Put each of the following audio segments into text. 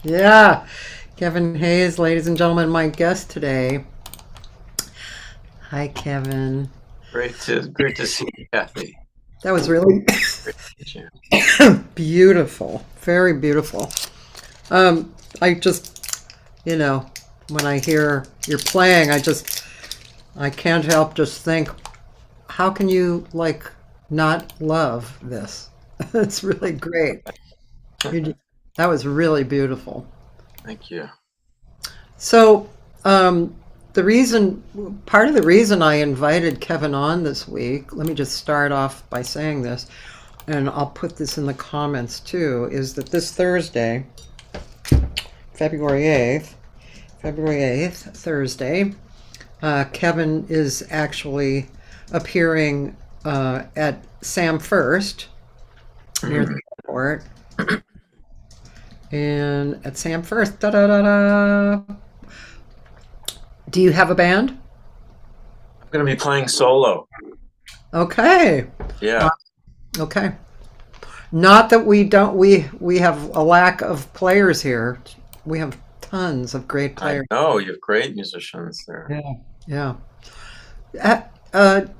Yeah, Kevin Hayes, ladies and gentlemen, my guest today. Hi, Kevin. Great to see you, Cathy. That was really Great to meet you. beautiful, very beautiful. I just, you know, when I hear you're playing, I can't help just think, how can you like not love this? It's really great. You, that was really beautiful. Thank you. So, um, part of the reason I invited Kevin on this week, let me just start off by saying this, and I'll put this in the comments too, is that this Thursday, February 8th, February 8th, Thursday, Kevin is actually appearing at Sam First near the I'm airport. And at Sam First, da da da da. Do you have a band? going to be playing solo. Okay. Uh, Yeah, okay. Not that we have a lack of players here. We have tons of great I players. know you have great musicians there. Yeah. Yeah.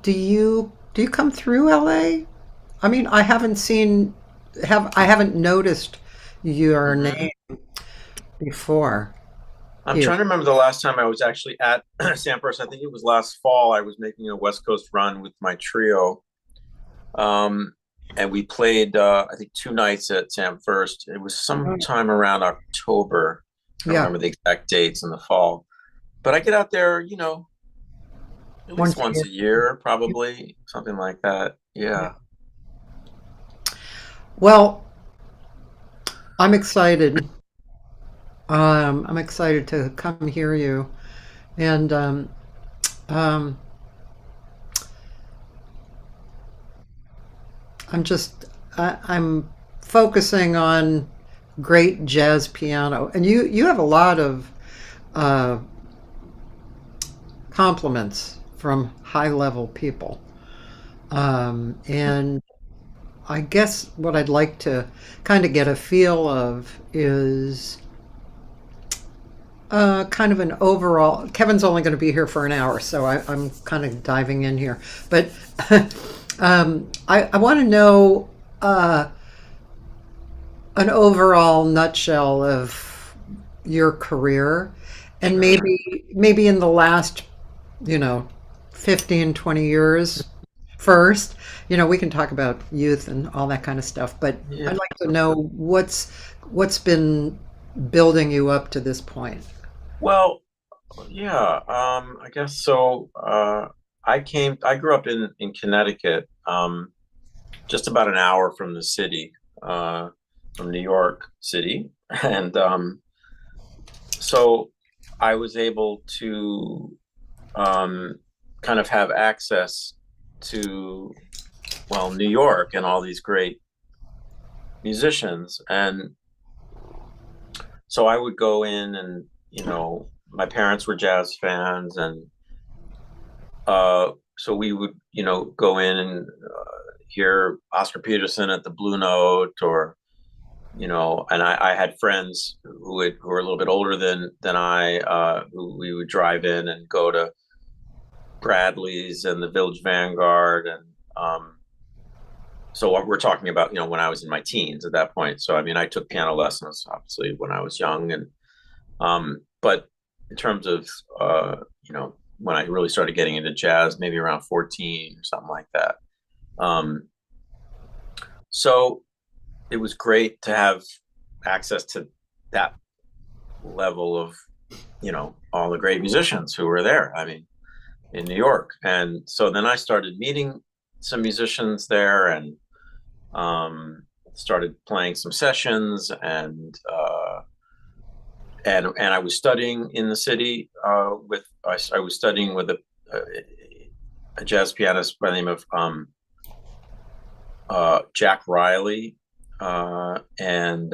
Do you come through LA? I mean, I haven't noticed your hmm name before I'm here. trying to remember the last time I was actually at Sampras. I think it was last fall. I was making a West Coast run with my trio, um, and we played I think 2 nights at Sam First. It was sometime around October. I don't Yeah. remember the exact dates in the fall, but I get out there, at least Once a once year. a year, probably something like that. Yeah. Yeah. Well, I'm excited. I'm excited to come hear you. And um, I'm just I'm focusing on great jazz piano, and you have a lot of uh, compliments from high level people. And I guess what I'd like to kind of get a feel of is kind of an overall. Kevin's only going to be here for an hour, so I'm kind of diving in here. But I want to know an overall nutshell of your career, and Sure. maybe in the last, you know, 15, 20 years first. We can talk about youth and all that kind of stuff, but I'd Yeah. like to know what's been building you up to this point. Well, yeah, I guess so. I grew up in Connecticut, just about an hour from the city, from New York City. And so I was able to um, kind of have access to, well, New York and all these great musicians. And so I would go in and, my parents were jazz fans, and so we would, go in and hear Oscar Peterson at the Blue Note, or and I had friends who were a little bit older than I, who we would drive in and go to Bradley's and the Village Vanguard, and so what we're talking about, when I was in my teens at that point. So I mean, I took piano lessons obviously when I was young, and but in terms of when I really started getting into jazz, maybe around 14 or something like that. Um, so it was great to have access to that level of, all the great musicians who were there. I mean, in New York. And so then I started meeting some musicians there, and started playing some sessions, and I was studying in the city, I was studying with a jazz pianist by the name of Jack Riley, and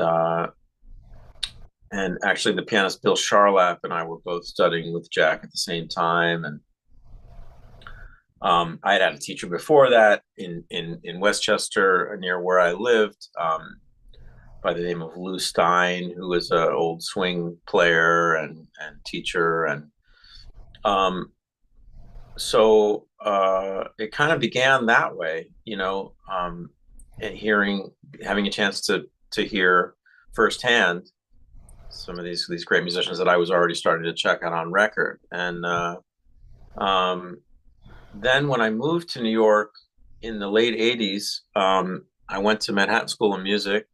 actually the pianist Bill Charlap and I were both studying with Jack at the same time. And I had a teacher before that in Westchester, near where I lived, by the name of Lou Stein, who was an old swing player and teacher. And so it kind of began that way, and having a chance to hear firsthand some of these great musicians that I was already starting to check out on record. And then when I moved to New York in the late 80s, I went to Manhattan School of Music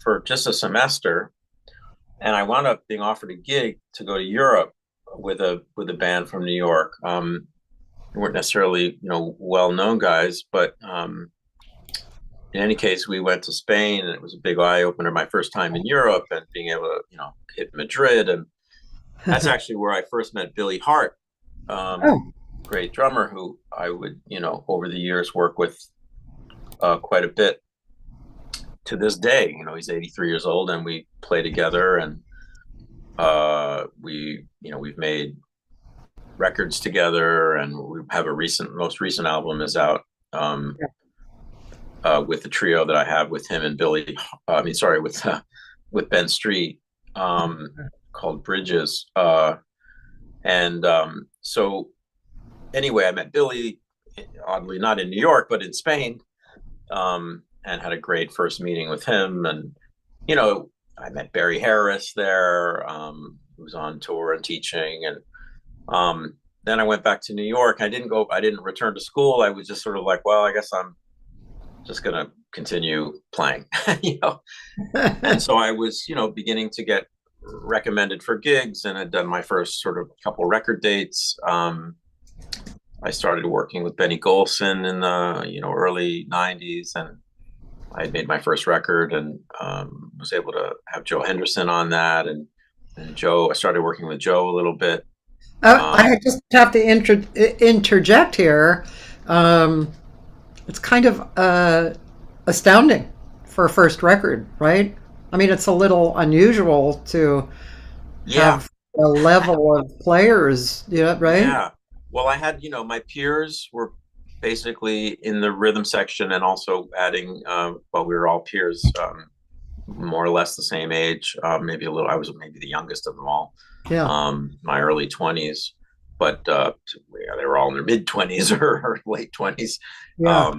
for just a semester, and I wound up being offered a gig to go to Europe with a band from New York. They weren't necessarily well-known guys, but in any case, we went to Spain, and it was a big eye-opener. My first time in Europe, and being able to hit Madrid, and that's actually where I first met Billy Hart, great drummer who I would over the years work with quite a bit. To this day, he's 83 years old, and we play together, and we've made records together, and we have most recent album is out with the trio that I have with him and Billy. With Ben Street, called Bridges. So anyway, I met Billy, oddly not in New York, but in Spain. And had a great first meeting with him. And, I met Barry Harris there, who was on tour and teaching. And then I went back to New York. I didn't return to school. I was just sort of like, well, I guess I'm just going to continue playing, And so I was, beginning to get recommended for gigs, and had done my first sort of couple record dates. I started working with Benny Golson in the, early 90s, and I made my first record, and was able to have Joe Henderson on that, and Joe. I started working with Joe a little bit. I just have to interject here. It's kind of astounding for a first record, right? I mean, it's a little unusual to have a level of players, right? Yeah. Well, I had, my peers were basically in the rhythm section, and also adding, we were all peers, more or less the same age, maybe a little. I was maybe the youngest of them all. Yeah. My early 20s, but they were all in their mid 20s or late 20s. Yeah.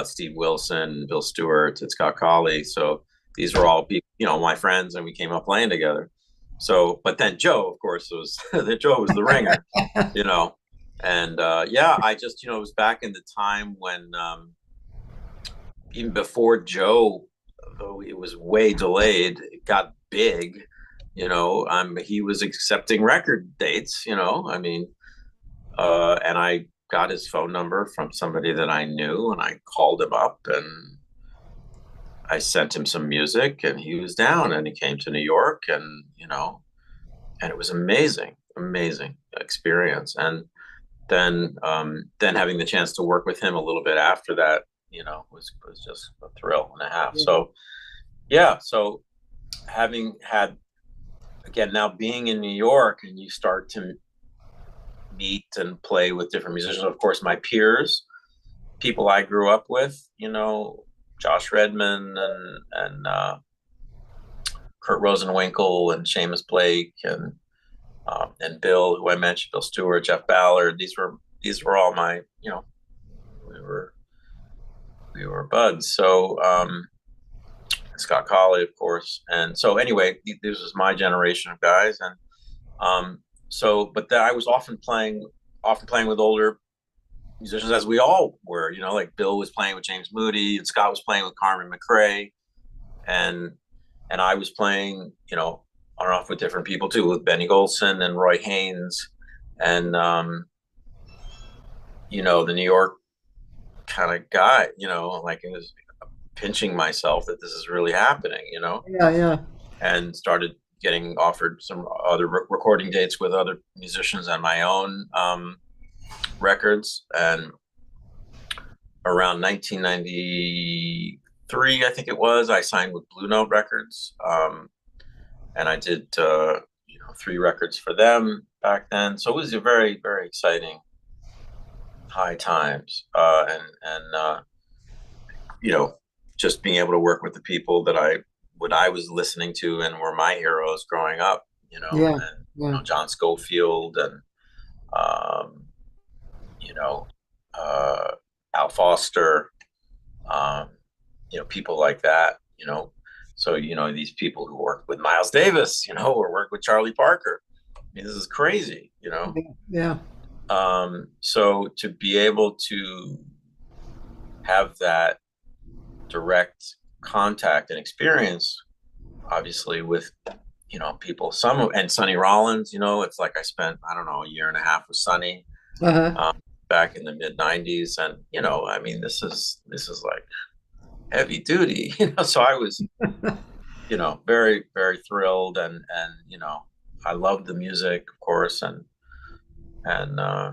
Steve Wilson, Bill Stewart, and Scott Colley. So these were all my friends, and we came up playing together. So, but then Joe, of course, was Joe was the ringer, And I just, it was back in the time when, even before Joe, though it was way delayed, it got big. He was accepting record dates. And I got his phone number from somebody that I knew, and I called him up, and I sent him some music, and he was down, and he came to New York, and and it was amazing experience. And then having the chance to work with him a little bit after that, was just a thrill and a half. So having had, again, now being in New York, and you start to meet and play with different musicians. Of course, my peers, people I grew up with, Josh Redman and Kurt Rosenwinkel and Seamus Blake and Bill, who I mentioned, Bill Stewart, Jeff Ballard. These were all my, we were buds. So Scott Colley, of course. And so anyway, this was my generation of guys. And but I was often playing with older musicians, as we all were, like Bill was playing with James Moody, and Scott was playing with Carmen McRae, and I was playing, on and off with different people too, with Benny Golson and Roy Haynes, and the New York kind of guy, like it was pinching myself that this is really happening, Yeah. And started getting offered some other recording dates with other musicians on my own records. And around 1993, I think it was, I signed with Blue Note Records, and I did 3 records for them back then. So it was a very, very exciting high times, and just being able to work with the people that I what I was listening to and were my heroes growing up, Yeah. and Yeah. John Scofield and um, you know, Al Foster, people like that. So, these people who work with Miles Davis, or work with Charlie Parker. I mean, this is crazy. Yeah. So to be able to have that direct contact and experience, obviously, with, people, and Sonny Rollins, it's like I spent, I don't know, a year and a half with Sonny. Uh-huh. Back in the mid '90s, and I mean, this is like heavy duty, So I was, very, very thrilled, and I loved the music, of course, and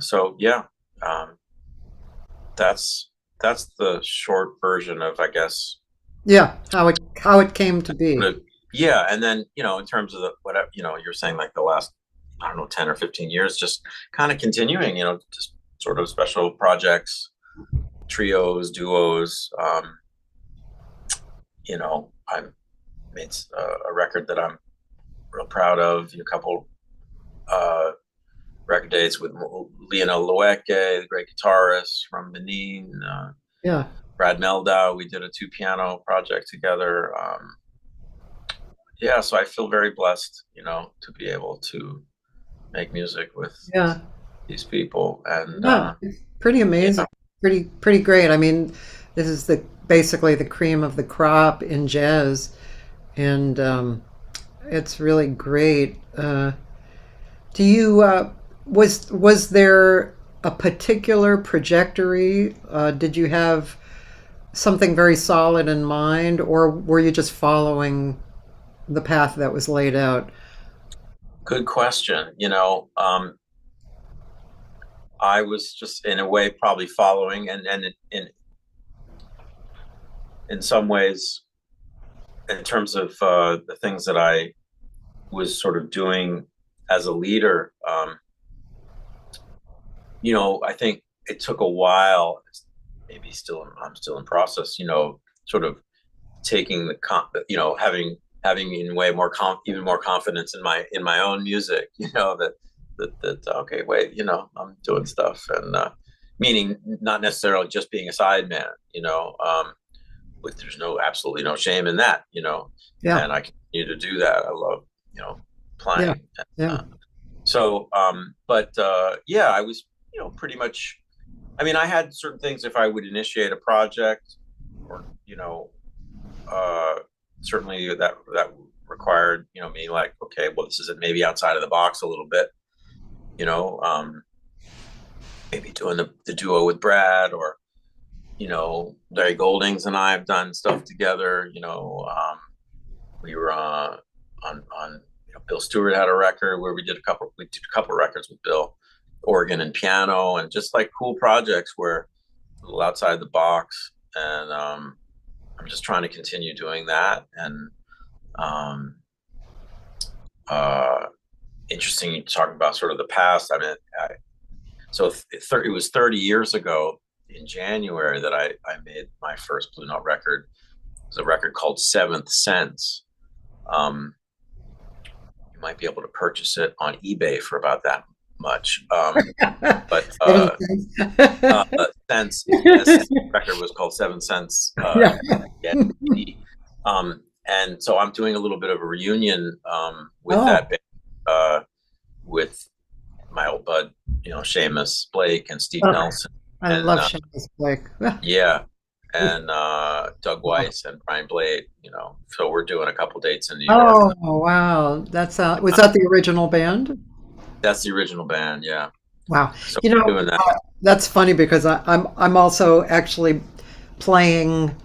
so yeah, that's the short version of, I guess. Yeah. How it came to be. Yeah, and then in terms of whatever you're saying, like the last, I don't know, 10 or 15 years, just kind of continuing, just sort of special projects, trios, duos. I made a record that I'm real proud of. A couple record dates with Lionel Loeke, the great guitarist from Benin. Yeah. Brad Mehldau. We did a 2-piano project together. Yeah, so I feel very blessed, to be able to make music with these people, and it's pretty amazing. Pretty great. I mean, this is basically the cream of the crop in jazz, and it's really great. Do you was there a particular trajectory? Did you have something very solid in mind, or were you just following the path that was laid out? Good question. I was just, in a way, probably following, and in some ways, in terms of the things that I was sort of doing as a leader, I think it took a while. Maybe I'm still in process. Sort of taking having in a way even more confidence in my own music. That okay, wait, I'm doing stuff, and meaning not necessarily just being a sideman, there's absolutely no shame in that, Yeah. and I continue to do that. I love, playing. Yeah. But yeah, I was, pretty much, I mean, I had certain things. If I would initiate a project, or, certainly that required, me, like, okay, well, this is maybe outside of the box a little bit, maybe doing the duo with Brad, or, Larry Goldings and I have done stuff together. We were on Bill Stewart had a record where we did a couple records with Bill, organ and piano, and just like cool projects where a little outside the box. And I'm just trying to continue doing that. And interesting talking about sort of the past. I mean, it was 30 years ago in January that I made my first Blue Note record. It was a record called Seventh Sense. You might be able to purchase it on eBay for about that much. But Sense, the record was called Seven Sense. And so I'm doing a little bit of a reunion with that band, with my old bud, Seamus Blake and Steve Nelson. I love Seamus Blake. Yeah. And Doug Weiss and Brian Blade, so we're doing a couple dates in New York. Oh, wow. Was that the original band? That's the original band, yeah. Wow. So we're doing that. That's funny because I'm also actually playing.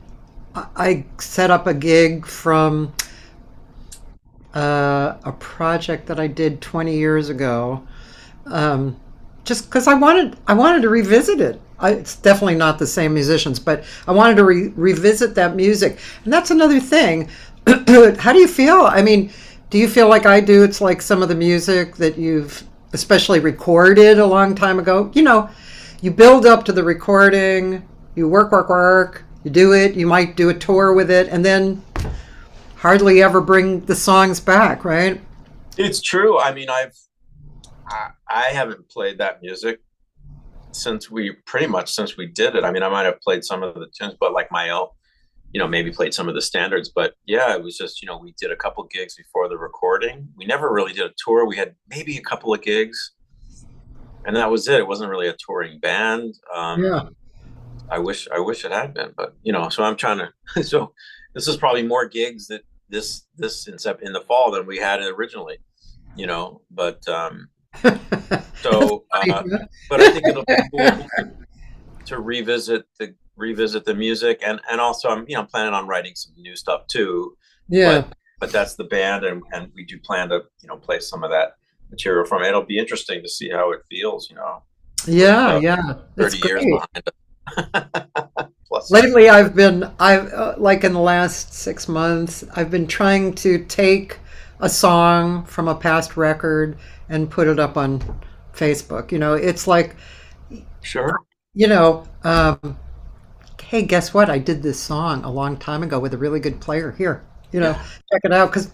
I set up a gig from a project that I did 20 years ago, just because I wanted to revisit it. It's definitely not the same musicians, but I wanted to revisit that music. And that's another thing. How do you feel? I mean, do you feel like I do? It's like some of the music that you've especially recorded a long time ago. You build up to the recording, you work, you do it, you might do a tour with it, and then hardly ever bring the songs back, right? It's true. I mean, I haven't played that music since we did it. I mean, I might have played some of the tunes, but like my own, maybe played some of the standards. But yeah, it was just, we did a couple gigs before the recording. We never really did a tour. We had maybe a couple of gigs, and that was it. It wasn't really a touring band. Yeah. I wish it had been, but so I'm trying to. So this is probably more gigs that this in the fall than we had originally, But so, but I think it'll be cool to revisit the music, and also I'm planning on writing some new stuff too. Yeah. But that's the band, and we do plan to play some of that material from it. It'll be interesting to see how it feels. Yeah, with, yeah. 30 years behind it. Plus lately I've like in the last 6 months, I've been trying to take a song from a past record and put it up on Facebook. It's like, sure. Hey, guess what? I did this song a long time ago with a really good player here. Check it out, because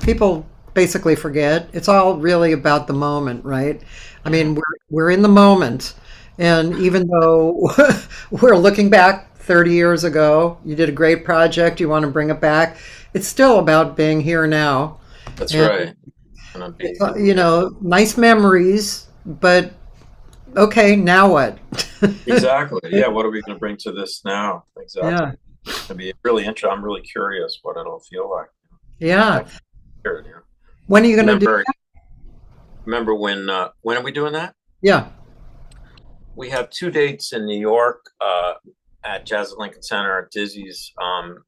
people basically forget. It's all really about the moment, right? I mean, we're in the moment. And even though we're looking back 30 years ago, you did a great project, you want to bring it back, it's still about being here now. That's right. Nice memories, but okay, now what? Exactly. Yeah, what are we going to bring to this now? Exactly. Yeah. It'll be really interesting. I'm really curious what it'll feel like. Yeah. When are you going to do that? Remember when are we doing that? Yeah. We have 2 dates in New York at Jazz at Lincoln Center at Dizzy's on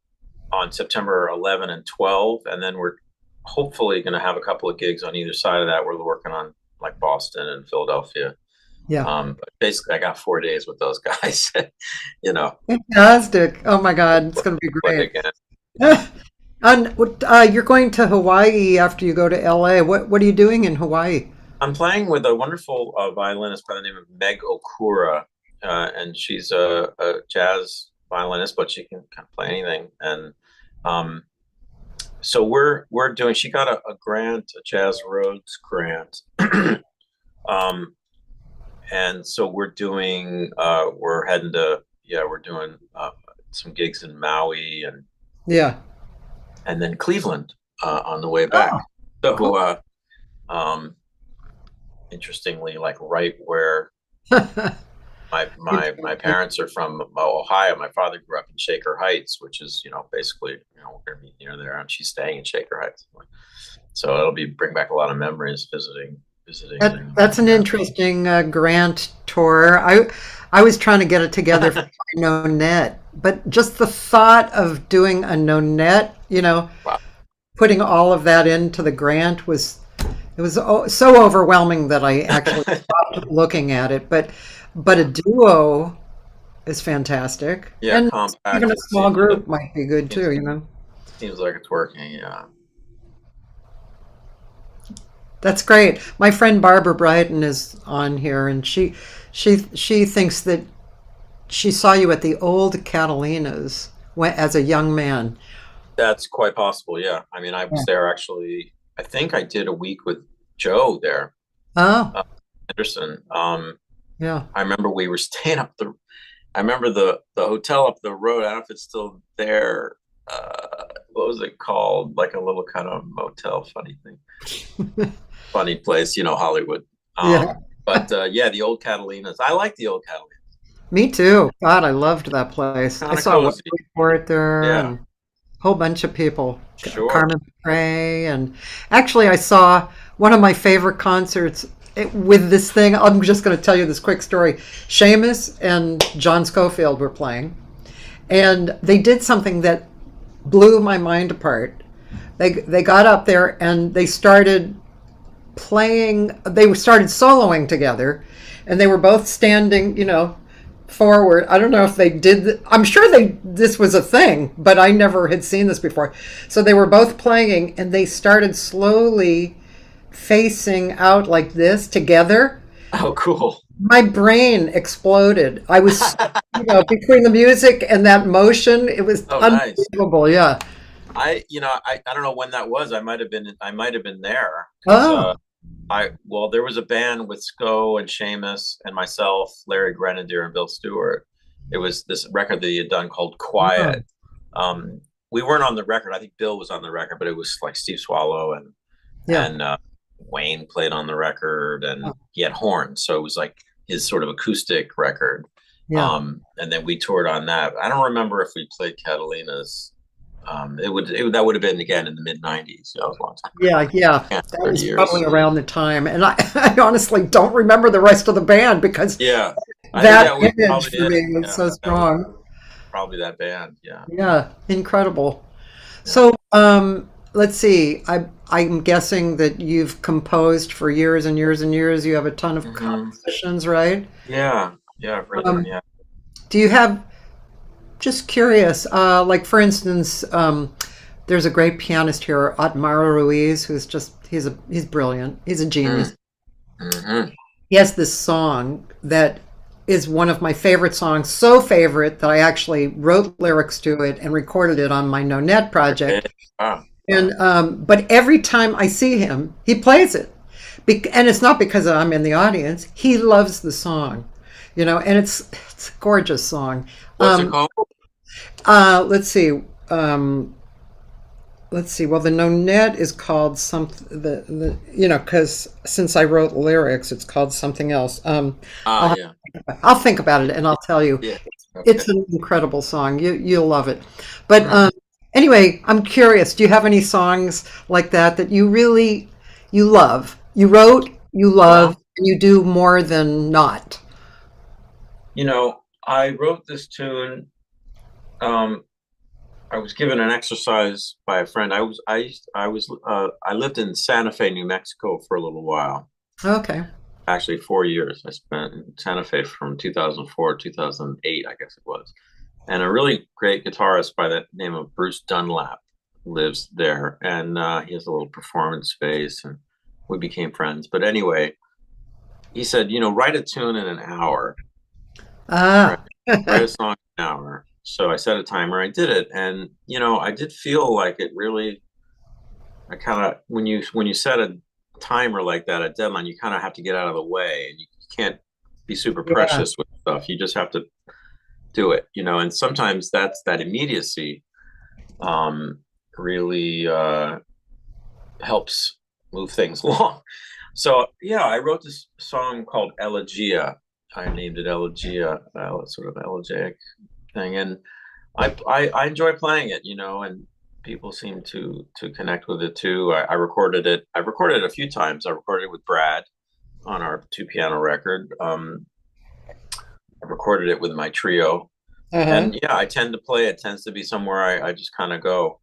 September 11 and 12. And then we're hopefully going to have a couple of gigs on either side of that. We're working on like Boston and Philadelphia. Yeah. But basically, I got 4 days with those guys. Fantastic. Oh my God. It's going to be great. And you're going to Hawaii after you go to LA. What are you doing in Hawaii? I'm playing with a wonderful violinist by the name of Meg Okura, and she's a jazz violinist, but she can kind of play anything. And so we're doing. She got a grant, a Jazz Rhodes grant, and so we're doing. We're heading to. Yeah, we're doing some gigs in Maui and then Cleveland on the way back. Oh, so cool. Interestingly, like right where my parents are from, Ohio. My father grew up in Shaker Heights, which is basically we're gonna be near there, and she's staying in Shaker Heights. So it'll bring back a lot of memories visiting. That's an interesting grant tour. I was trying to get it together for my Nonette, but just the thought of doing a Nonette, Wow. putting all of that into the grant was so overwhelming that I actually stopped looking at it. But a duo is fantastic. Yeah, and compact. even a small group might be good too. Seems like it's working. Yeah. That's great. My friend Barbara Bryden is on here, and she thinks that she saw you at the old Catalina's as a young man. That's quite possible. Yeah. I mean, I was there actually. I think I did a week with Joe there. Oh. Henderson. Yeah. I remember we were staying I remember the hotel up the road. I don't know if it's still there. What was it called? Like a little kind of motel, funny thing. Funny place, Hollywood. But the old Catalina's. I like the old Catalina's. Me too. God, I loved that place. I saw Wesley Fort there and a whole bunch of people. Sure. Carmen Prey, and actually I saw one of my favorite concerts with this thing. I'm just going to tell you this quick story. Seamus and John Scofield were playing, and they did something that blew my mind apart. They got up there and they started playing. They started soloing together, and they were both standing, forward. I don't know if they did. I'm sure this was a thing, but I never had seen this before. So they were both playing, and they started slowly facing out like this together. Oh, cool. My brain exploded. I was, between the music and that motion, it was unbelievable. Nice. Yeah. I don't know when that was. I might have been there because Oh, there was a band with Sco and Seamus and myself, Larry Grenadier and Bill Stewart. It was this record that he had done called oh, Quiet. We weren't on the record. I think Bill was on the record, but it was like Steve Swallow yeah, and Wayne played on the record, and oh, he had horns, so it was like his sort of acoustic record. yeah, And then we toured on that. I don't remember if we played Catalina's. That would have been again in the mid '90s. So that was a long time ago. yeah, yeah. Yeah, That 30 was years. probably around the time, and I honestly don't remember the rest of the band because Yeah, I think that that was image probably for it. me was Yeah, so that was strong. probably that band. Yeah, Yeah, incredible. yeah. So, let's see. I'm guessing that you've composed for years and years and years. You have a ton of Hmm. compositions, right? Yeah, yeah. I've written. Um, Yeah. do you have, just curious, like for instance, there's a great pianist here, Otmaro Ruiz, who's just he's brilliant. He's a genius. Mm-hmm. He has this song that is one of my favorite songs, so favorite that I actually wrote lyrics to it and recorded it on my Nonet project. Wow. And but every time I see him, he plays it, and it's not because I'm in the audience. He loves the song, and it's a gorgeous song. What's it Um, called? let's see. Let's see. Well, the Nonet is called something. Because since I wrote lyrics, it's called something else. Ah, I'll yeah, I'll think about it and I'll tell you. yeah. It's Okay. an incredible song. You'll love it. But Mm. anyway, I'm curious. Do you have any songs like that you really you love? You wrote, you Well, love, and you do more than not. I wrote this tune. Um, I was given an exercise by a friend. I lived in Santa Fe, New Mexico for a little while. Okay. Actually, 4 years. I spent in Santa Fe from 2004 to 2008, I guess it was. And a really great guitarist by the name of Bruce Dunlap lives there, and he has a little performance space, and we became friends. But anyway, he said, write a tune in an hour. Right. Ah. Write a song in an hour. So I set a timer. I did it, and I did feel like it really. I kind of when you set a timer like that, a deadline, you kind of have to get out of the way, and you can't be super Yeah. precious with stuff. You just have to do it, And sometimes that immediacy um, really helps move things along. So yeah, I wrote this song called Elegia. I named it Elegia, sort of elegiac thing, and I enjoy playing it, and people seem to connect with it too. I recorded it. I recorded it a few times. I recorded it with Brad on our two piano record. I recorded it with my trio, Uh-huh. and yeah, I tend to play. It tends to be somewhere I just kind of go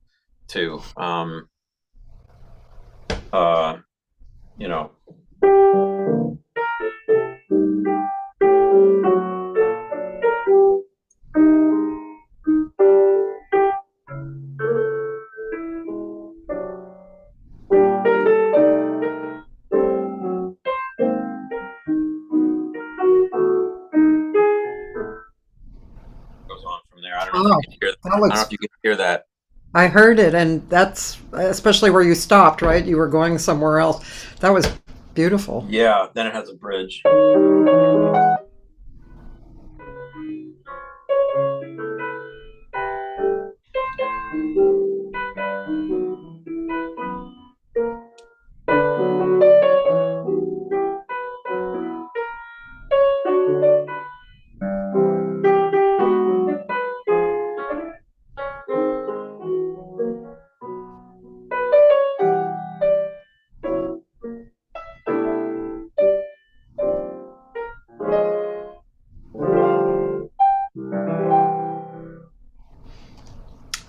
to. Uh, you know, goes on from there. I don't know if you Oh, can hear. that I don't know looks. if you can hear that. I heard it, and that's especially where you stopped, right? You were going somewhere else. That was beautiful. Yeah. Then it has a bridge.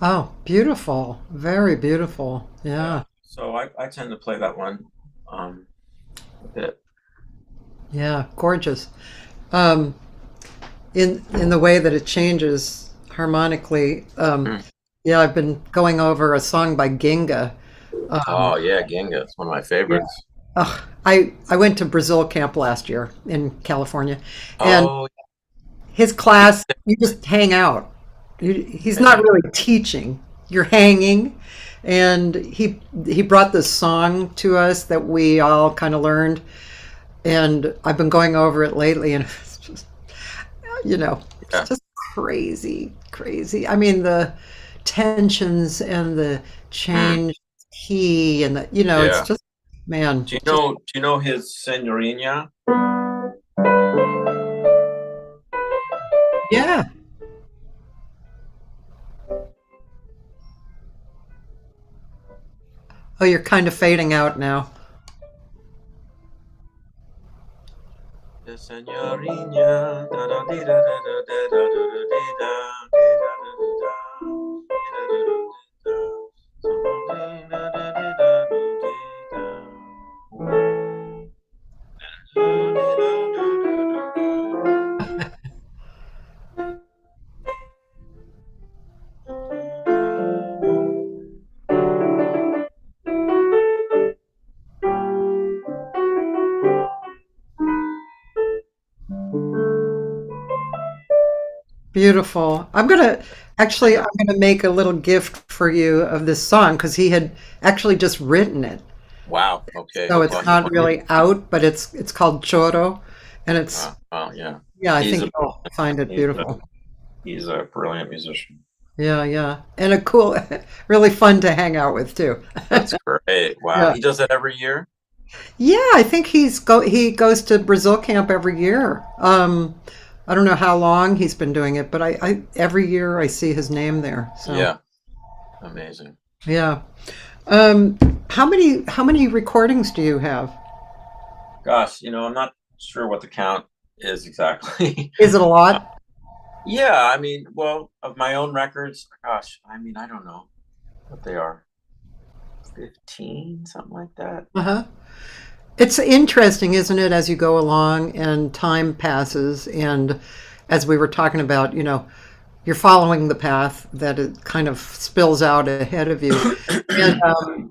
Oh, beautiful. Very beautiful. Yeah. Yeah. So I tend to play that one um, a bit. Yeah. Gorgeous. Um, in the way that it changes harmonically. Mm. Yeah, I've been going over a song by Ginga. Um, Oh yeah, Ginga. It's one of my yeah. favorites. I went to Brazil camp last year in California, and Oh his class, you just hang out. He's not yeah. really teaching, you're hanging, and he brought this song to us that we all kind of learned, and I've been going over it lately, and it's just, Yeah. it's just crazy, crazy. I mean, the tensions and the Mm, change key, and it's yeah. just, man, Do you just know? Do you know his Senorina? yeah. Oh, you're kind of fading out now. The Senorina. Da da dee da da da da da da da dee da dee da da da da dee da da da da da dee da Beautiful. I'm gonna make a little gift for you of this song because he had actually just written it. Wow. Okay. So Well, it's not really out, but it's called Choro, and it's yeah. yeah, I He's think a you'll find it he's a beautiful. he's a brilliant musician. Yeah, yeah. And a cool really fun to hang out with too. That's great. Wow. Yeah. He does that every year? Yeah, I think he goes to Brazil camp every year. I don't know how long he's been doing it, but I every year I see his name there. So Yeah. Amazing. yeah. Um, how many recordings do you have? Gosh, I'm not sure what the count is exactly. Is it a lot? Yeah, I mean, well, of my own records, gosh, I mean, I don't know what they are. 15, something like that. Uh-huh. It's interesting, isn't it, as you go along and time passes, and as we were talking about, you're following the path that it kind of spills out ahead of you. And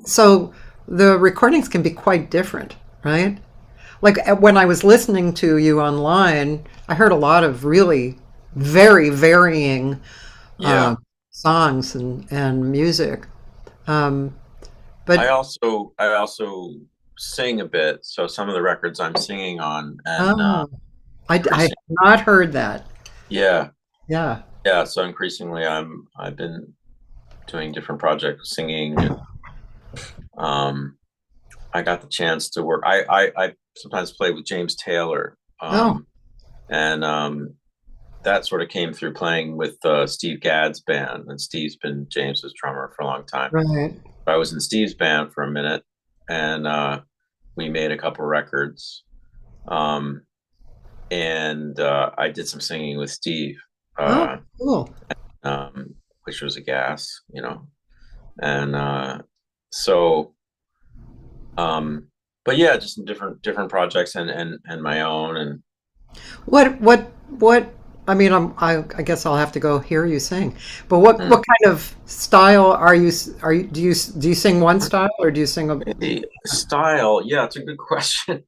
so the recordings can be quite different, right? Like when I was listening to you online, I heard a lot of really very varying Yeah. songs and music. Um, I but also I also sing a bit, so some of the records I'm singing on and oh, I have increasing. not heard that. Yeah. Yeah. Yeah, so increasingly I've been doing different projects singing and um I got the chance to work. I sometimes play with James Taylor, Oh, and that sort of came through playing with Steve Gadd's band, and Steve's been James's drummer for a long time. right. I was in Steve's band for a minute, and we made a couple records, um, and I did some singing with Steve, Oh, uh, cool. which was a gas, and so. Um, but yeah, just in different projects and my own and What? I mean, I guess I'll have to go hear you sing. But what mm, kind of style are you? Do you sing one style or do you sing a? the style. Yeah, it's a good question.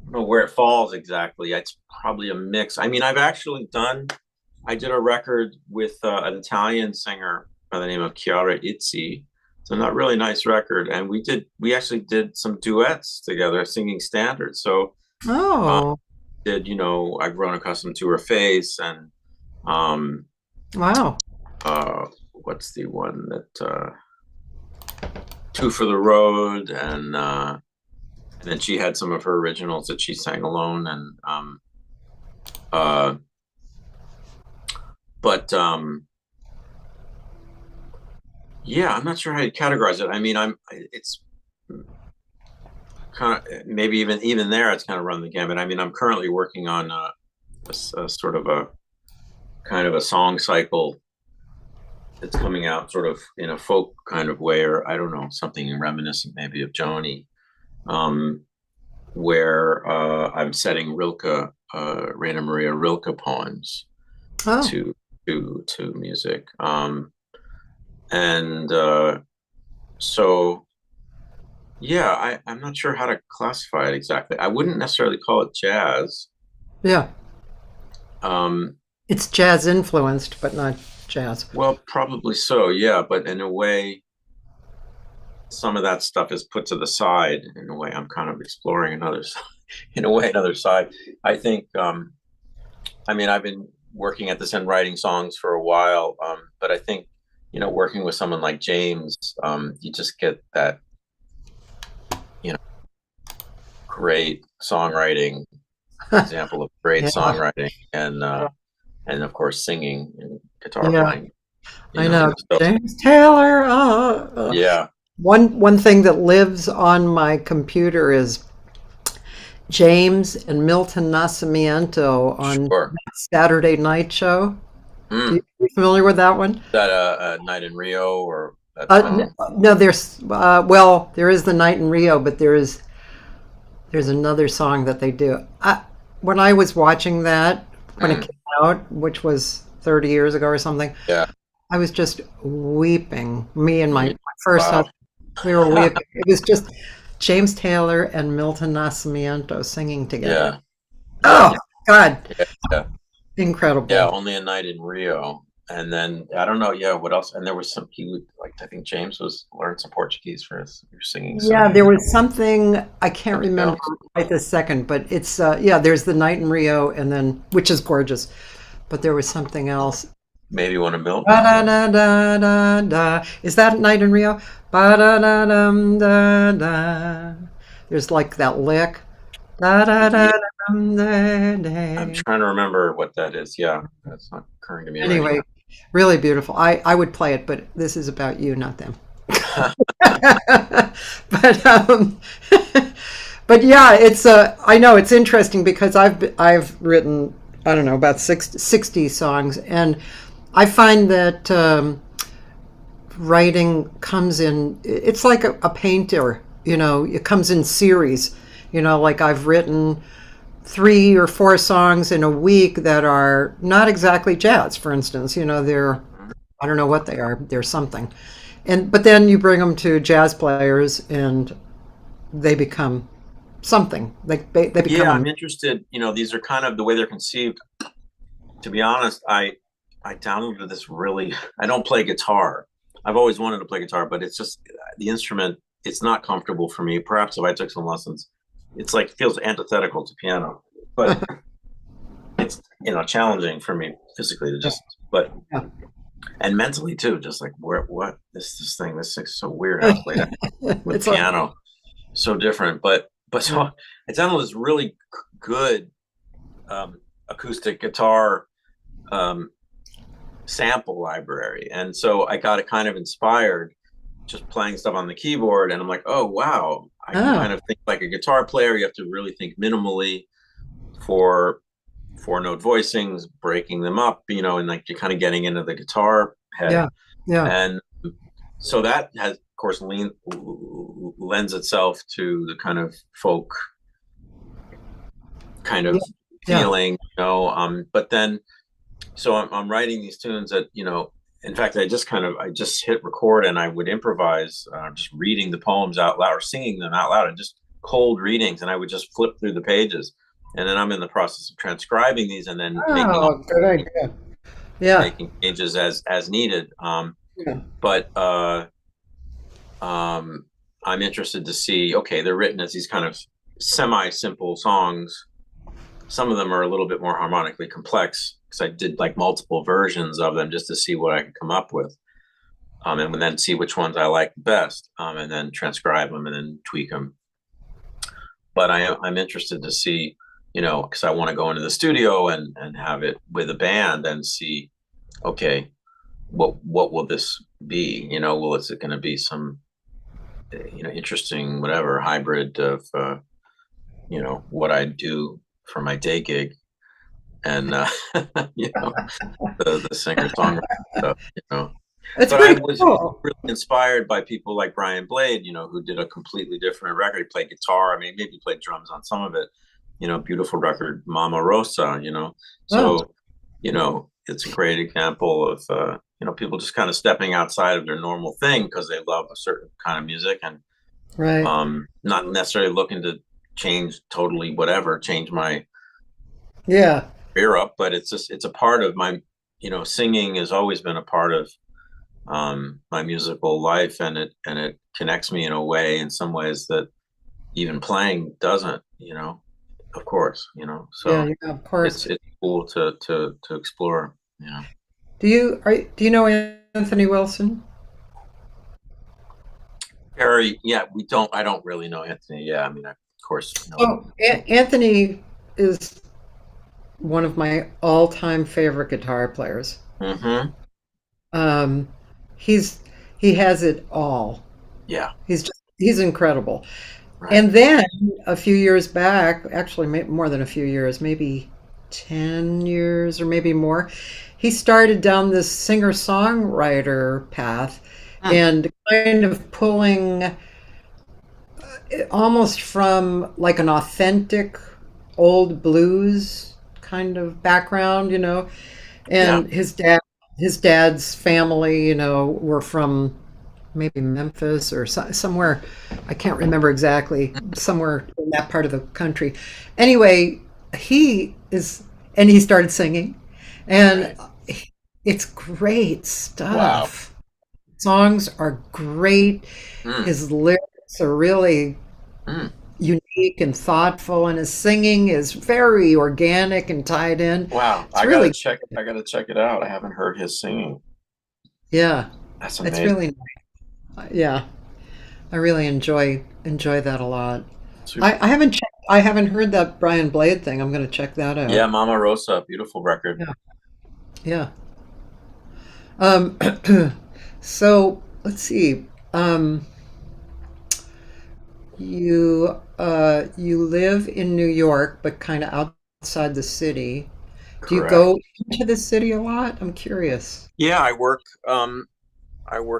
I don't know where it falls exactly. It's probably a mix. I mean, I did a record with an Italian singer by the name of Chiara Itzi. It's a not really nice record, and we actually did some duets together, singing standards. So uh, Oh, I've grown accustomed to her face, and um, wow. what's the one that Two for the Road, and then she had some of her originals that she sang alone, and uh, but yeah, I'm not sure how you categorize it. I mean, it's kind of maybe even there, it's kind of run the gamut. I mean, I'm currently working on a sort of a kind of a song cycle that's coming out sort of in a folk kind of way, or I don't know, something reminiscent maybe of Joni, um, where I'm setting Rilke, Rainer Maria Rilke poems Oh, to to music, and so yeah, I'm not sure how to classify it exactly. I wouldn't necessarily call it jazz. yeah. Um, It's jazz influenced, but not. jazz. Well, probably so, yeah. But in a way, some of that stuff is put to the side. In a way, I'm kind of exploring another, in a way, another side. I think, I mean, I've been working at this and writing songs for a while, but I think, working with someone like James, you just get that, great songwriting, example of great Yeah. songwriting, and of course singing and guitar Yeah. playing. I know. So, James Taylor. yeah. One thing that lives on my computer is James and Milton Nascimento on Sure. Saturday Night Show. Mm. You familiar with that one? Is that a Night in Rio or that No, there's well, there is the Night in Rio, but there's another song that they do. When I was watching that when it came out, which was 30 years ago or something, Yeah. I was just weeping. Me and my first Wow. husband, we were weeping. It was just James Taylor and Milton Nascimento singing together. Yeah. Oh God, Yeah. incredible! Yeah, only a Night in Rio. And then I don't know, what else? And there was I think James was learned some Portuguese for his singing. Yeah, there was something I can't Something remember else. right this second, but it's there's the Night in Rio, and then which is gorgeous, but there was something else. Maybe one of Milton. Ba da da da da da. Is that Night in Rio? Ba da da dum da da. There's like that lick. Da da da dum da da. I'm trying to remember what that is. Yeah, that's not occurring to me right Anyway, really beautiful. I would play it, but this is about you, not them. now. But but yeah, it's I know it's interesting because I've written, I don't know, about 60 songs, and I find that writing comes in, it's like a painter, it comes in series. Like I've written 3 or 4 songs in a week that are not exactly jazz, for instance. They're, I don't know what they are. They're something. But then you bring them to jazz players and they become something. They become. Yeah, I'm interested. These are kind of the way they're conceived. To be honest, I downloaded this really. I don't play guitar. I've always wanted to play guitar, but it's just the instrument. It's not comfortable for me. Perhaps if I took some lessons, it's like feels antithetical to piano, but it's challenging for me physically to just. But and mentally too, just like what this thing. This thing's so weird. How to play that with It's piano, so different. But so I downloaded this really good acoustic guitar sample library, and so I got it kind of inspired just playing stuff on the keyboard, and I'm like, oh wow, I can kind of think like a guitar player. You have to really think minimally for 4-note voicings, breaking them up, and like you're kind of getting into the guitar head. Yeah. And so that has, of course, lends itself to the kind of folk kind of feeling, but then, so I'm writing these tunes that, in fact, I just hit record and I would improvise, just reading the poems out loud or singing them out loud, and just cold readings. And I would just flip through the pages. And then I'm in the process of transcribing these and then good idea. Yeah. making changes as needed. But I'm interested to see, okay, they're written as these kind of semi-simple songs. Some of them are a little bit more harmonically complex because I did like multiple versions of them just to see what I could come up with. And then see which ones I like best, and then transcribe them and then tweak them. But I'm interested to see, because I want to go into the studio and have it with a band and see, okay, what will this be? Is it going to be some, interesting, whatever hybrid of, what I do for my day gig and, the singer-songwriter stuff, It's But I pretty was cool. really inspired by people like Brian Blade, who did a completely different record. He played guitar. I mean, maybe he played drums on some of it. Beautiful record, Mama Rosa. So, it's a great example of people just kind of stepping outside of their normal thing because they love a certain kind of music and Right. not necessarily looking to change my Yeah. career up, but it's a part of my singing has always been a part of my musical life, and it connects me in a way, in some ways, that even playing doesn't. Of course. Yeah, So yeah, of course. it's cool to explore. Do you know Anthony Wilson? Harry, yeah, I don't really know Anthony. Yeah, I mean, I, of course, know. Oh, Anthony is one of my all-time favorite guitar players. Mm-hmm. Um, he's he has it all. Yeah, He's incredible. right. And then a few years back, actually more than a few years, maybe 10 years or maybe more, he started down this singer-songwriter path Hmm. and kind of pulling almost from like an authentic old blues kind of background, Yeah. and his dad's family, were from maybe Memphis or somewhere. I can't remember exactly, somewhere in that part of the country. Anyway, he is, and he started singing, and Right. it's great Wow. stuff. Songs are great. Mm, His lyrics are really mm. unique and thoughtful, and his singing is very organic and tied in. Wow. It's really, I gotta check it out. I haven't heard his singing. yeah, That's it's amazing. really nice. Yeah, I really enjoy that a lot. Super. I haven't heard that Brian Blade thing. I'm going to check that Yeah, out. Mama Rosa, beautiful record. Yeah, yeah. Um, so let's see. You live in New York, but kind of outside the city. Do you go Correct. into the city a lot? I'm curious. Yeah, I work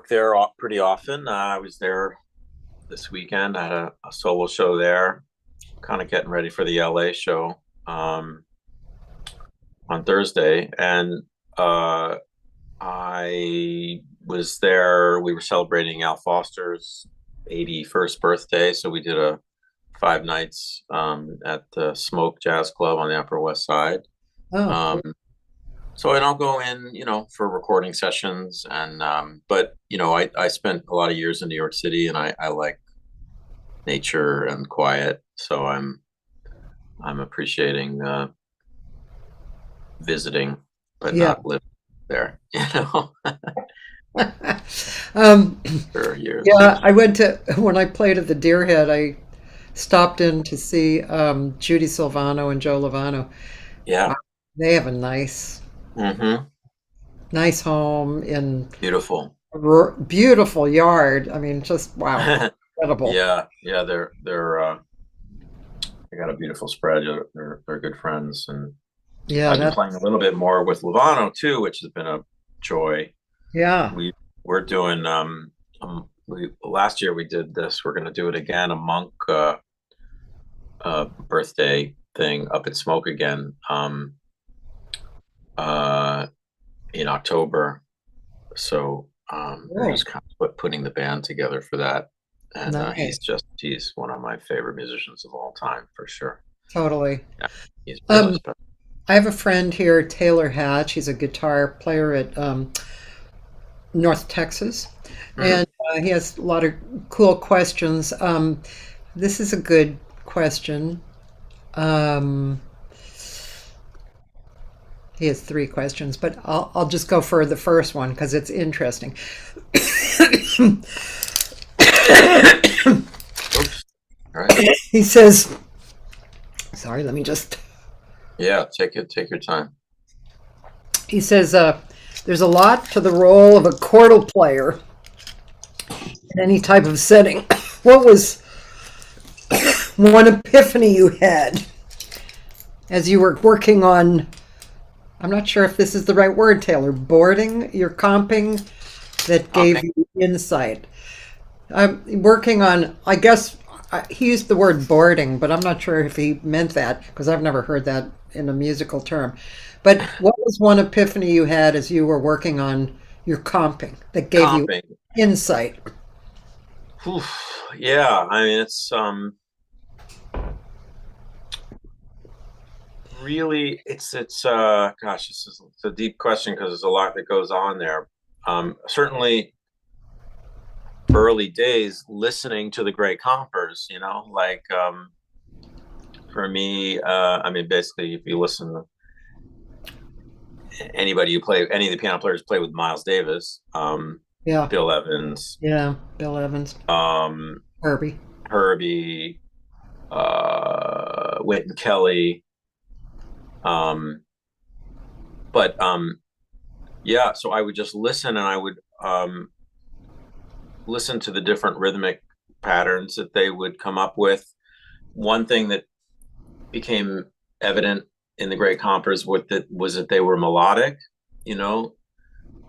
there pretty often. I was there this weekend. I had a solo show there, kind of getting ready for the LA show on Thursday, and uh, I was there. We were celebrating Al Foster's 81st birthday, so we did a 5 nights at the Smoke Jazz Club on the Upper West Side. Oh, Um, cool. so I don't go in, for recording sessions, and but I spent a lot of years in New York City, and I like nature and quiet, so I'm appreciating visiting, but Yeah. not living there, Um, for years. yeah, I went to when I played at the Deerhead. I stopped in to see Judy Silvano and Joe Lovano. Yeah. Wow, they have a nice home in Beautiful. a beautiful yard. I mean, just wow, incredible. Yeah, they got a beautiful spread. They're good friends, and Yeah, I've been playing a little bit more with Lovano too, which has been a joy. yeah. We're doing last year we did this. We're going to do it again, a monk birthday thing up at Smoke again uh in October. So we're Oh, just kind of putting the band together for that. And nice. he's one of my favorite musicians of all time, for sure. Totally. Yeah, he's really Um, special. I have a friend here, Taylor Hatch. He's a guitar player at North Texas, Hmm. and he has a lot of cool questions. This is a good question. Um, he has three questions, but I'll just go for the first one because it's interesting. Oops. All right. He says, sorry, let me just. Yeah, take your time. He says, there's a lot to the role of a chordal player in any type of setting. What was one epiphany you had as you were working on? I'm not sure if this is the right word, Taylor. Boarding, your comping, that gave Comping. you insight. I'm working on, I guess he used the word boarding, but I'm not sure if he meant that because I've never heard that in a musical term. But what was one epiphany you had as you were working on your comping that gave you Comping. insight? Yeah, I mean, it's really, it's gosh, it's a deep question because there's a lot that goes on there. Certainly early days listening to the great compers, like for me, I mean, basically, if you listen to anybody you play, any of the piano players play with Miles Davis, Yeah, Bill Evans, yeah. Bill Evans, um, Herbie. Herbie, Wynton Kelly, um, but yeah. So I would just listen, and I would listen to the different rhythmic patterns that they would come up with. One thing that became evident in the great compers was that they were melodic. You know,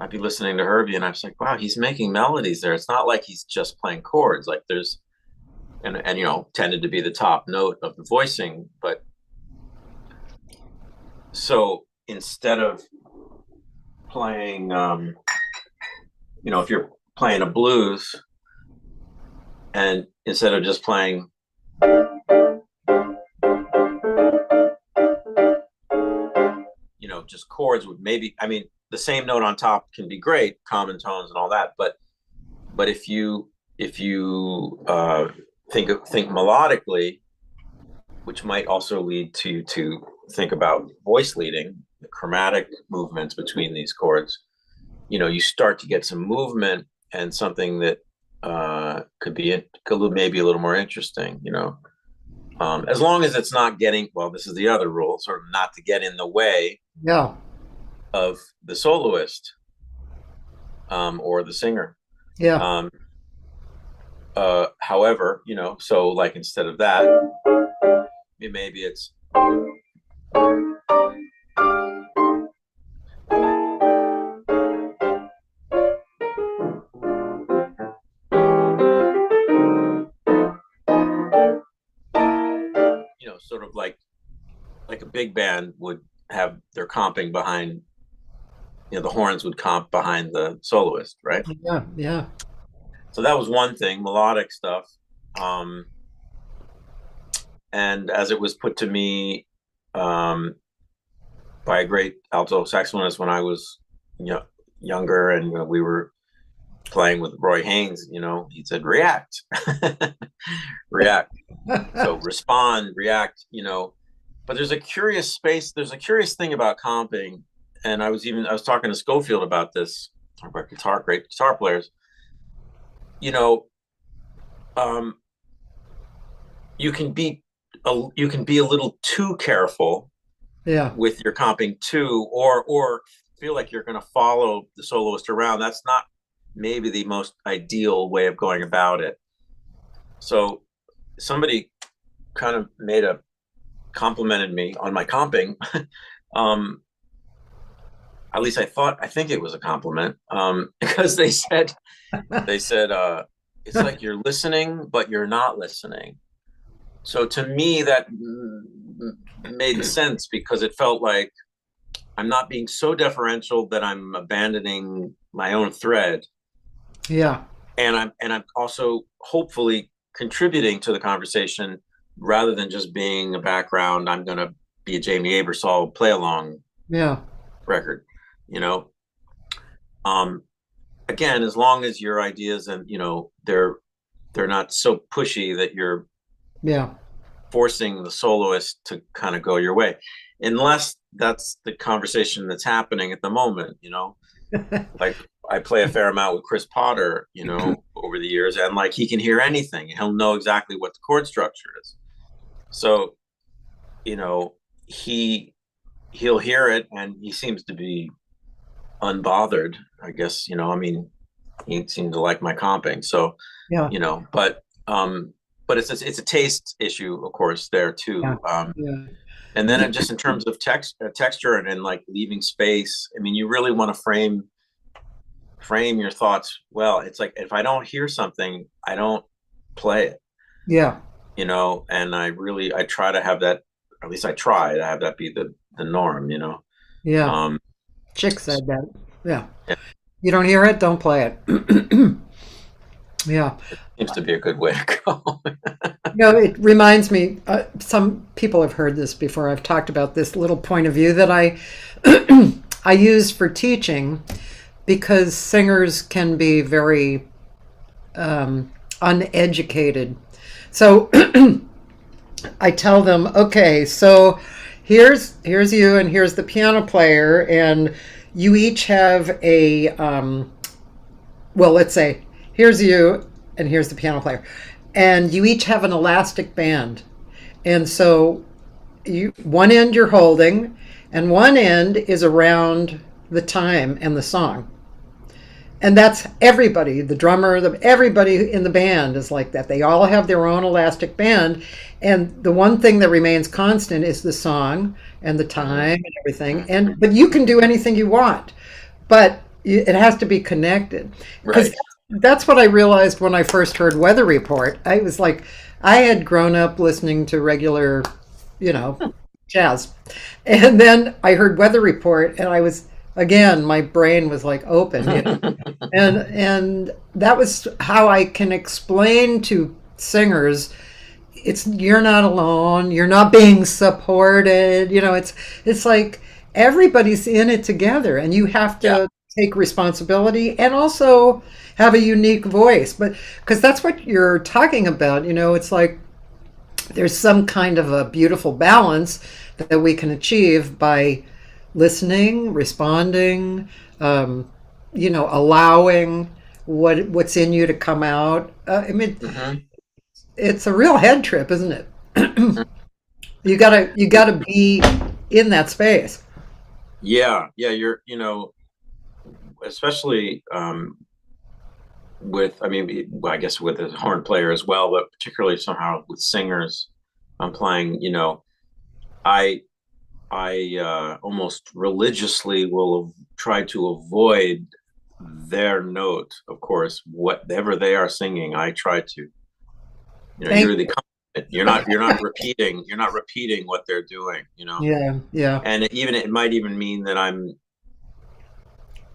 I'd be listening to Herbie, and I was like, wow, he's making melodies there. It's not like he's just playing chords. Like there's and tended to be the top note of the voicing. But so instead of playing, if you're playing a blues, and instead of just playing just chords, would maybe, I mean, the same note on top can be great, common tones and all that, but if you think melodically, which might also lead to think about voice leading, the chromatic movements between these chords, you start to get some movement and something that could maybe a little more interesting, as long as it's not getting, well, this is the other rule, sort of not to get in the way Yeah, of the soloist or the singer. yeah, However, so like instead of that, maybe it's sort of like a big band would have their comping behind, the horns would comp behind the soloist, right? yeah, yeah, So that was one thing, melodic stuff. And as it was put to me by a great alto saxophonist when I was younger, and we were playing with Roy Haynes, he said, react, react. So respond, react, but there's a curious thing about comping. And I was talking to Scofield about this, about great guitar players. You can be a little too careful yeah, with your comping too, or feel like you're going to follow the soloist around. That's not maybe the most ideal way of going about it. So somebody kind of complimented me on my comping. At least I think it was a compliment, because they said it's like you're listening, but you're not listening. So to me, that made sense, because it felt like I'm not being so deferential that I'm abandoning my own thread. yeah, And I'm also hopefully contributing to the conversation rather than just being a background. I'm going to be a Jamie Abersol play along yeah, record, again, as long as your ideas and, they're not so pushy that you're yeah, forcing the soloist to kind of go your way, unless that's the conversation that's happening at the moment, like I play a fair amount with Chris Potter, over the years, and like he can hear anything. He'll know exactly what the chord structure is. So, he'll hear it, and he seems to be unbothered, I guess. I mean, he seemed to like my comping. So, yeah, but it's a taste issue, of course, there too. yeah, And then just in terms of texture and like leaving space, I mean, you really want to frame your thoughts well. It's like, if I don't hear something, I don't play it, yeah, and I try to have that, at least I try to have that be the norm, yeah. um Chick said that. Yeah. yeah, You don't hear it, don't play it. Yeah. seems to be a good way to go. It reminds me, some people have heard this before. I've talked about this little point of view that I I use for teaching, because singers can be very uneducated. So I tell them, okay, so here's you and here's the piano player, and you each have a well, let's say here's you and here's the piano player, and you each have an elastic band, and so one end you're holding, and one end is around the time and the song. And that's everybody, the drummer, everybody in the band is like that. They all have their own elastic band. And the one thing that remains constant is the song and the time and everything. But you can do anything you want, but it has to be connected. Because that's what I realized when I first heard Weather Report. I was like, I had grown up listening to regular, jazz. And then I heard Weather Report, and I was, again, my brain was like open. And that was how I can explain to singers, you're not alone, you're not being supported. It's like everybody's in it together, and you have to take responsibility and also have a unique voice. But because that's what you're talking about, it's like there's some kind of a beautiful balance that we can achieve by listening, responding, allowing what's in you to come out. It's a real head trip, isn't it? You gotta be in that space. Yeah, you're, especially I guess with a horn player as well, but particularly somehow with singers, I'm playing, I almost religiously will try to avoid their note. Of course, whatever they are singing, I try to, you're really confident. You're not repeating what they're doing, Yeah. And it might even mean that I'm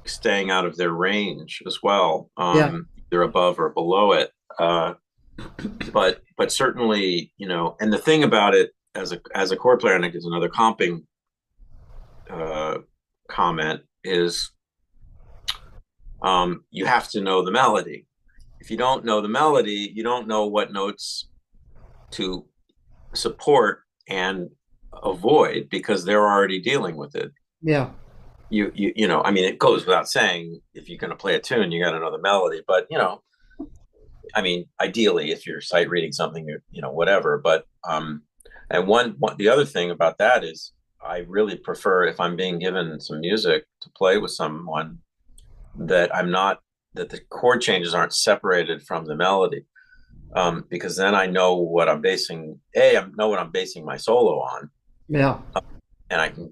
staying out of their range as well, either above or below it. But certainly, and the thing about it as a chord player, and I guess another comping comment is, you have to know the melody. If you don't know the melody, you don't know what notes to support and avoid, because they're already dealing with it. Yeah. It goes without saying, if you're going to play a tune, you got to know the melody. But ideally, if you're sight reading something, whatever. But and the other thing about that is, I really prefer, if I'm being given some music to play with someone, that the chord changes aren't separated from the melody, because then I know what I'm basing. I know what I'm basing my solo on. Yeah. And I can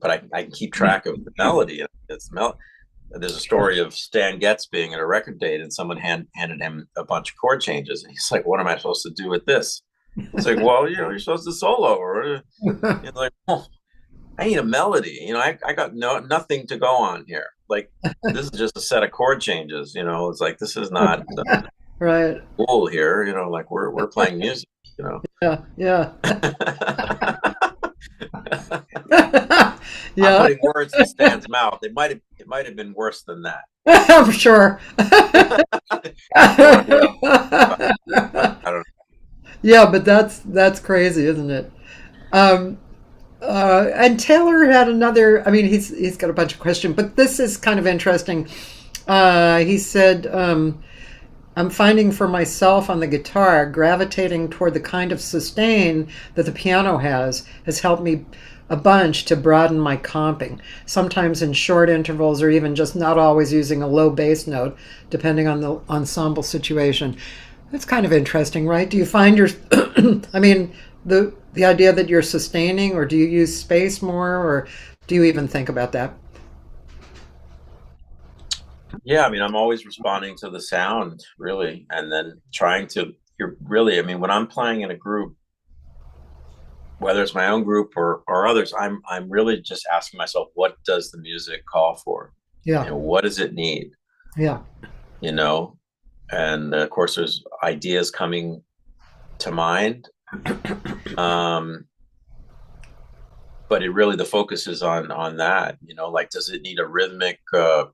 keep track of the melody. There's a story of Stan Getz being at a record date, and someone handed him a bunch of chord changes, and he's like, "What am I supposed to do with this?" It's like, "Well, you're supposed to solo." Or it's like, "Oh, I need a melody. I got nothing to go on here. Like, this is just a set of chord changes. It's like, this is not right. Cool here. Like we're playing music. Yeah. I'm putting words in Stan's mouth. It might have been worse than that. I'm sure. I don't know. Yeah, but that's crazy, isn't it? And Taylor had another. He's got a bunch of questions, but this is kind of interesting. He said, "I'm finding for myself on the guitar, gravitating toward the kind of sustain that the piano has helped me a bunch to broaden my comping, sometimes in short intervals, or even just not always using a low bass note, depending on the ensemble situation." That's kind of interesting, right? Do you find the idea that you're sustaining, or do you use space more, or do you even think about that? Yeah, I'm always responding to the sound, really, and then when I'm playing in a group, whether it's my own group or others, I'm really just asking myself, what does the music call for? Yeah. What does it need? Yeah. And of course, there's ideas coming to mind, Um, but the focus is on that, like, does it need a rhythmic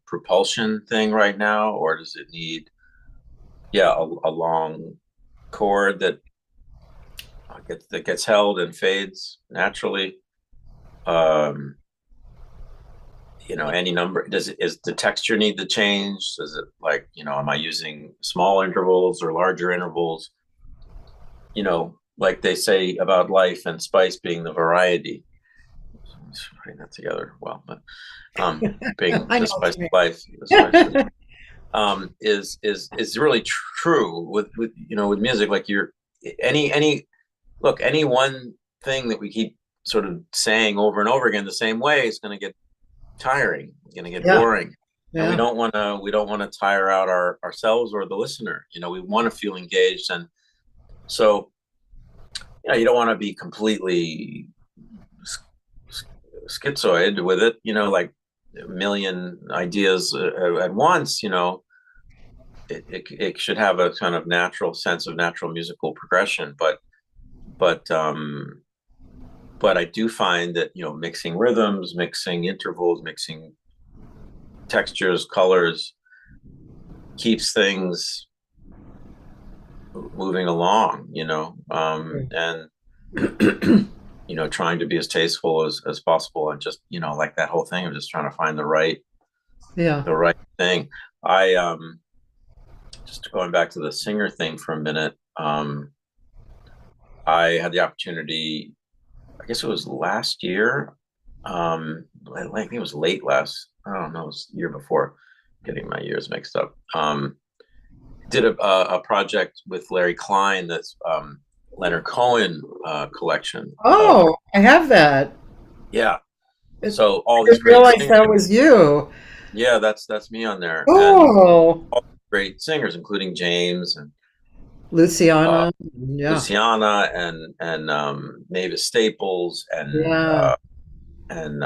propulsion thing right now, or does it need, a long chord that gets held and fades naturally? Any number, is the texture need to change? Does it, like, am I using small intervals or larger intervals? Like they say about life and spice being the variety. Putting that together well, but being I know the spice what you of life, is really true with music. Like, any look, any one thing that we keep sort of saying over and over again the same way is going to get tiring, going to get yeah, boring. And we yeah, don't want to tire out ourselves or the listener. We want to feel engaged. And so, you don't want to be completely schizoid with it, like a million ideas at once. It should have a kind of natural sense of natural musical progression, but I do find that, mixing rhythms, mixing intervals, mixing textures, colors, keeps things moving along, and trying to be as tasteful as possible, and just, like that whole thing of just trying to find the right yeah. thing. I just going back to the singer thing for a minute. I had the opportunity, I guess it was last year. I think it was late last, I don't know, it was the year before, getting my years mixed up. Did a project with Larry Klein, that's Leonard Cohen collection. Oh, I have that. Yeah. I So all these didn't great realize singers. that was you. Yeah, that's me on there, and Oh, all great singers, including James and uh, Luciana. Yeah, Luciana and Mavis Staples yeah, and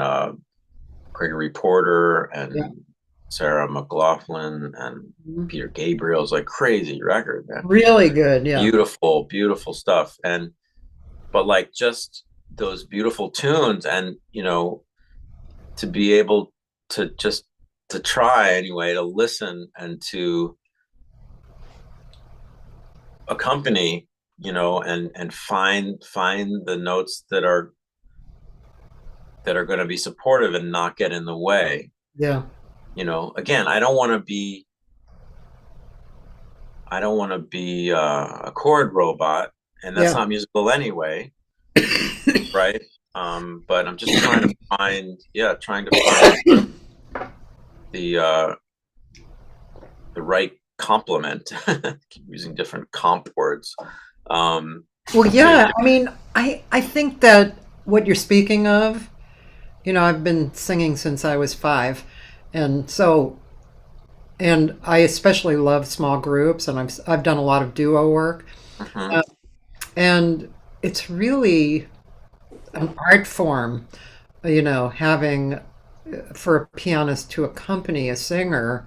Gregory Porter yeah. and Sarah McLaughlin and Mhm. Peter Gabriel's, like, crazy record, man. Really good. Yeah, Beautiful, beautiful stuff. But like, just those beautiful tunes, and to be able to try anyway, to listen and to accompany, and find the notes that are going to be supportive and not get in the way. yeah, Again, I don't want to be a chord robot, and that's yeah. not musical anyway, right? But I'm just trying to find the right complement. Keep using different comp words. Well, To yeah. I mean, I think that what you're speaking of, I've been singing since I was 5, and so and I especially love small groups, and I've done a lot of duo work, Mhm. uh, and it's really an art form, having for a pianist to accompany a singer,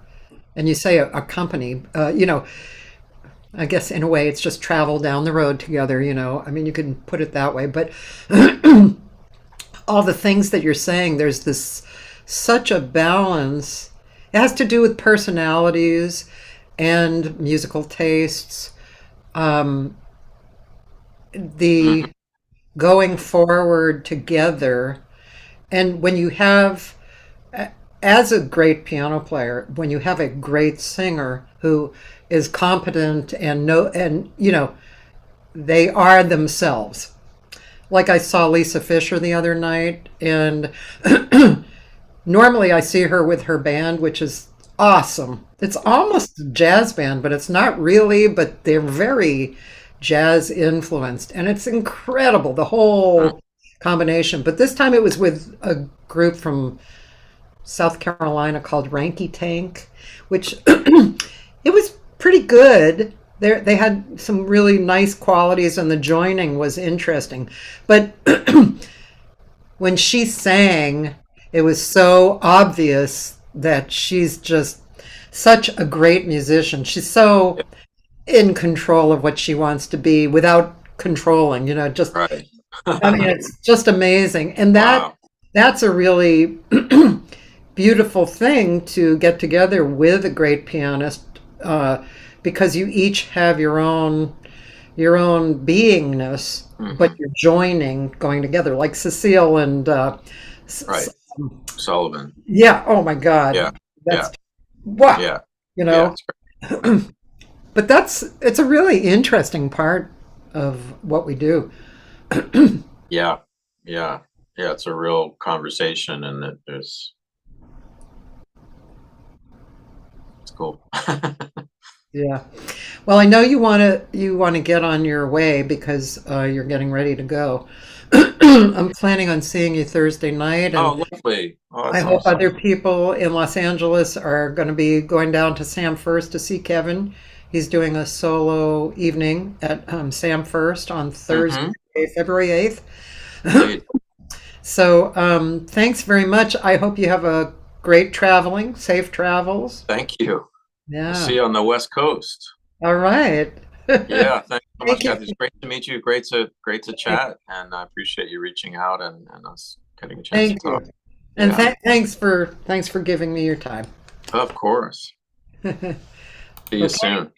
and you say accompany, I guess in a way it's just travel down the road together. I mean, you can put it that way, but all the things that you're saying, there's this such a balance. It has to do with personalities and musical tastes. Um, the Mhm. going forward together, and when you have, as a great piano player, when you have a great singer who is competent and they are themselves. Like, I saw Lisa Fisher the other night, and normally I see her with her band, which is awesome. It's almost a jazz band, but it's not really, but they're very jazz influenced, and it's incredible, the whole combination. But this time it was with a group from South Carolina called Ranky Tank, which it was pretty good. They had some really nice qualities, and the joining was interesting. But when she sang, it was so obvious that she's just such a great musician. She's so in control of what she wants to be without controlling, just, Right. I mean, it's just amazing. And Wow. that's a really beautiful thing to get together with a great pianist, because you each have your own beingness, but Hmm. you're joining, going together, like Cecile and s- Right. s- Sullivan. yeah. Oh my God, Yeah. Yeah. that's wow. Yeah. You Yeah. know, but it's a really interesting part of what we do. Yeah. Yeah. Yeah. It's a real conversation, and it's cool. Yeah. Well, I know you want to get on your way because you're getting ready to go. I'm planning on seeing you Thursday night, and Oh, lovely. Oh, I that's hope awesome. other people in Los Angeles are going to be going down to Sam First to see Kevin. He's doing a solo evening at Sam First on Thursday, Hmm. February 8th. Indeed. So thanks very much. I hope you have a great traveling, safe travels. Thank you. We'll see Yeah. you on the West Coast. All right. Yeah, thanks so much, Thank you. Kathy. It's great to meet you. Great to chat, and I appreciate you reaching out and us getting a chance to Thank talk. you. And Yeah, thanks for giving me your time. of course. See you Okay. soon.